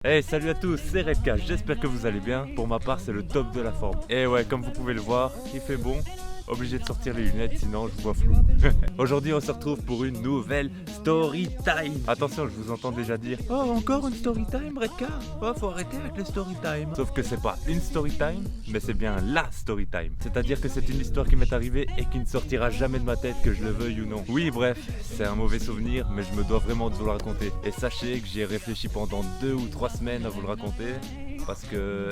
Hey, salut à tous, c'est Redka, j'espère que vous allez bien. Pour ma part, c'est le top de la forme. Et ouais, comme vous pouvez le voir, il fait bon. Obligé de sortir les lunettes, sinon je vois flou. Aujourd'hui, on se retrouve pour une nouvelle story time. Attention, je vous entends déjà dire: oh, encore une story time, Redka? Oh, faut arrêter avec les story time. Sauf que c'est pas une story time, mais c'est bien la story time. C'est-à-dire que c'est une histoire qui m'est arrivée et qui ne sortira jamais de ma tête, que je le veuille ou non. Oui, bref, c'est un mauvais souvenir, mais je me dois vraiment de vous le raconter. Et sachez que j'y ai réfléchi pendant 2 ou 3 semaines à vous le raconter, parce que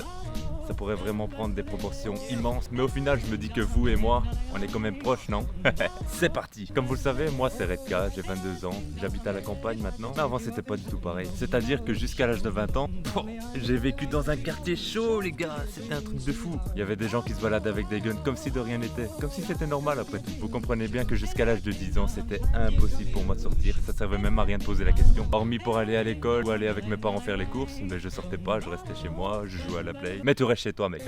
ça pourrait vraiment prendre des proportions immenses. Mais au final, je me dis que vous et moi, on est quand même proches, non? C'est parti. Comme vous le savez, moi c'est Redka, j'ai 22 ans, j'habite à la campagne maintenant. Mais avant, c'était pas du tout pareil. C'est-à-dire que jusqu'à l'âge de 20 ans, j'ai vécu dans un quartier chaud, les gars. C'était un truc de fou. Il y avait des gens qui se baladaient avec des guns comme si de rien n'était. Comme si c'était normal après tout. Vous comprenez bien que jusqu'à l'âge de 10 ans, c'était impossible pour moi de sortir. Ça servait même à rien de poser la question. Hormis pour aller à l'école ou aller avec mes parents faire les courses. Mais je sortais pas, je restais chez moi, je jouais à la play. Mais tu restes chez toi, mec.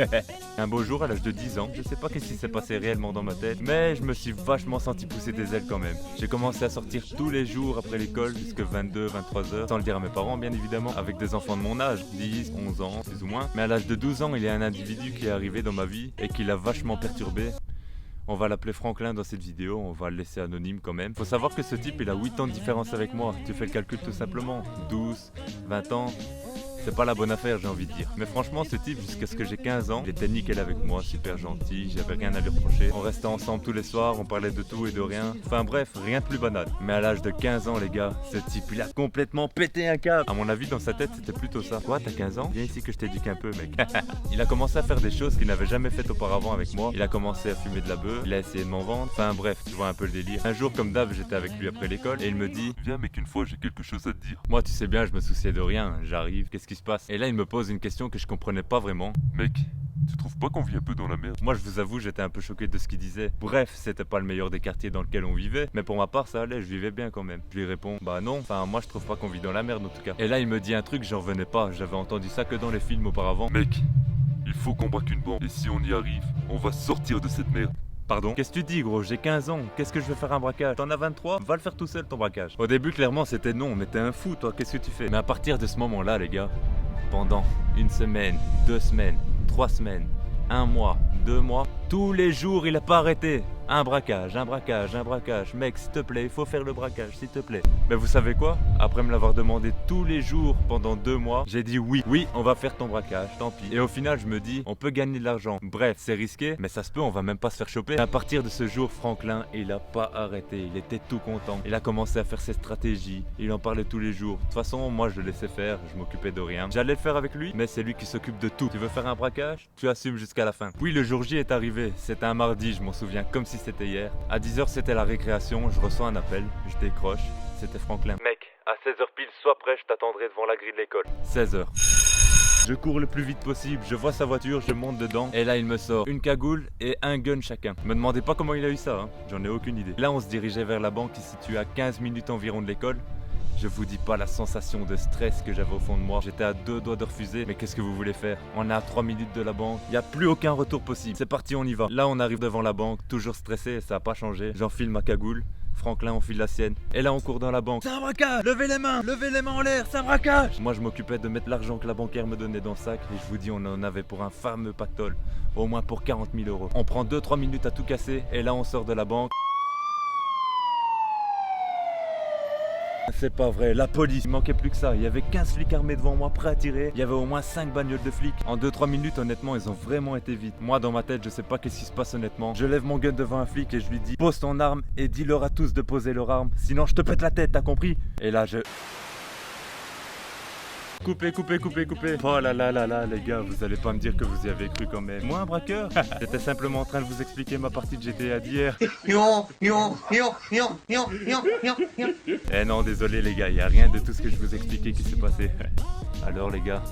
Un beau jour, à l'âge de 10 ans, je sais pas qu'est-ce qui s'est passé réellement dans ma tête, mais je me suis vachement senti pousser des ailes quand même. J'ai commencé à sortir tous les jours après l'école jusqu'à 22, 23 heures, sans le dire à mes parents bien évidemment, avec des enfants de mon âge, 10, 11 ans, plus ou moins. Mais à l'âge de 12 ans, il y a un individu qui est arrivé dans ma vie et qui l'a vachement perturbé. On va l'appeler Franklin dans cette vidéo, on va le laisser anonyme quand même. Faut savoir que ce type, il a 8 ans de différence avec moi. Tu fais le calcul tout simplement. 12, 20 ans... c'est pas la bonne affaire, j'ai envie de dire. Mais franchement, ce type, jusqu'à ce que j'ai 15 ans, il était nickel avec moi, super gentil, j'avais rien à lui reprocher. On restait ensemble tous les soirs, on parlait de tout et de rien. Enfin bref, rien de plus banal. Mais à l'âge de 15 ans, les gars, ce type, il a complètement pété un câble. À mon avis, dans sa tête, c'était plutôt ça. Quoi, t'as 15 ans? Viens ici que je t'éduque un peu, mec. Il a commencé à faire des choses qu'il n'avait jamais faites auparavant avec moi. Il a commencé à fumer de la beuh, il a essayé de m'en vendre. Enfin bref, tu vois un peu le délire. Un jour, comme d'hab, j'étais avec lui après l'école et il me dit: viens mec, une fois, j'ai quelque chose à te dire. Moi, tu sais bien, je me souciais de rien. J'arrive, qu'est-ce qui se passe? Et là, il me pose une question que je comprenais pas vraiment. Mec, tu trouves pas qu'on vit un peu dans la merde? Moi, je vous avoue, j'étais un peu choqué de ce qu'il disait. Bref, c'était pas le meilleur des quartiers dans lequel on vivait, mais pour ma part, ça allait, je vivais bien quand même. Je lui réponds: bah non, enfin moi je trouve pas qu'on vit dans la merde en tout cas. Et là, il me dit un truc, j'en revenais pas, j'avais entendu ça que dans les films auparavant. Mec, il faut qu'on braque une banque, et si on y arrive, on va sortir de cette merde. Pardon? Qu'est-ce que tu dis, gros? J'ai 15 ans. Qu'est-ce que je vais faire un braquage? T'en as 23? Va le faire tout seul ton braquage. Au début, clairement, c'était non, mais t'es un fou, toi. Qu'est-ce que tu fais? Mais à partir de ce moment-là, les gars, pendant une semaine, 2 semaines, 3 semaines, 1 mois, 2 mois, tous les jours, il a pas arrêté. Un braquage, un braquage, un braquage. Mec, s'il te plaît, il faut faire le braquage, s'il te plaît. Mais vous savez quoi? Après me l'avoir demandé tous les jours pendant 2 mois, j'ai dit oui. Oui, on va faire ton braquage, tant pis. Et au final, je me dis, on peut gagner de l'argent. Bref, c'est risqué, mais ça se peut, on va même pas se faire choper. Et à partir de ce jour, Franklin, il a pas arrêté. Il était tout content. Il a commencé à faire ses stratégies. Il en parlait tous les jours. De toute façon, moi, je le laissais faire. Je m'occupais de rien. J'allais le faire avec lui, mais c'est lui qui s'occupe de tout. Tu veux faire un braquage? Tu assumes jusqu'à la fin. Puis le jour J est arrivé. C'était un mardi, je m'en souviens comme si c'était hier. À 10h, c'était la récréation. Je reçois un appel. Je décroche. C'était Franklin. Mec, à 16h pile, sois prêt, je t'attendrai devant la grille de l'école. 16h. Je cours le plus vite possible, je vois sa voiture, je monte dedans. Et là, il me sort une cagoule et un gun chacun. Me demandez pas comment il a eu ça, hein. J'en ai aucune idée. Là, on se dirigeait vers la banque qui se situe à 15 minutes environ de l'école. Je vous dis pas la sensation de stress que j'avais au fond de moi. J'étais à 2 doigts de refuser. Mais qu'est-ce que vous voulez faire? On est à 3 minutes de la banque. Il n'y a plus aucun retour possible. C'est parti, on y va. Là, on arrive devant la banque. Toujours stressé, ça a pas changé. J'enfile ma cagoule. Franklin enfile la sienne. Et là, on court dans la banque. C'est un braquage! Levez les mains en l'air, c'est un braquage! Moi, je m'occupais de mettre l'argent que la banquière me donnait dans le sac. Et je vous dis, on en avait pour un fameux pactole. Au moins pour 40 000 €. On prend 2-3 minutes à tout casser. Et là, on sort de la banque. C'est pas vrai, la police, il manquait plus que ça. Il y avait 15 flics armés devant moi, prêts à tirer. Il y avait au moins 5 bagnoles de flics. En 2-3 minutes, honnêtement, ils ont vraiment été vite. Moi, dans ma tête, je sais pas qu'est-ce qui se passe honnêtement. Je lève mon gun devant un flic et je lui dis: pose ton arme et dis-leur à tous de poser leur arme. Sinon, je te pète la tête, t'as compris? Et là, je... Coupez. Oh là là, les gars, vous allez pas me dire que vous y avez cru quand même. Moi, un braqueur? J'étais simplement en train de vous expliquer ma partie de GTA d'hier. Eh non, désolé les gars, y a rien de tout ce que je vous expliquais qui s'est passé. Alors les gars,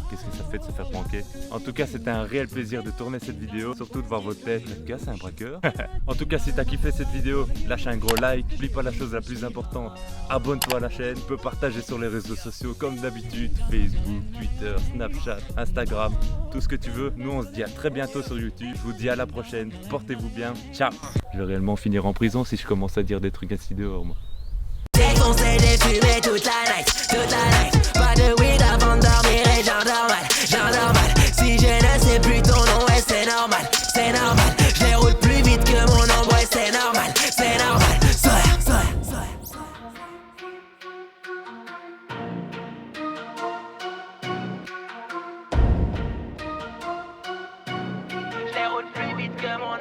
qu'est-ce que ça fait de se faire pranker? En tout cas, c'était un réel plaisir de tourner cette vidéo, surtout de voir votre tête. Le gars, c'est un braqueur. En tout cas, si t'as kiffé cette vidéo, lâche un gros like. N'oublie pas la chose la plus importante, abonne-toi à la chaîne. Tu peux partager sur les réseaux sociaux comme d'habitude, Facebook, Twitter, Snapchat, Instagram, tout ce que tu veux. Nous, on se dit à très bientôt sur YouTube. Je vous dis à la prochaine, portez-vous bien, ciao. Je vais réellement finir en prison si je commence à dire des trucs ainsi dehors, moi. Défoncer des fumées toute la night, pas de weed avant m'endormir et j'endors mal. Si je ne sais plus ton nom, ouais, c'est normal. Je les roule plus vite que mon ombre, ouais, c'est normal. Soya. Je les roule plus vite que mon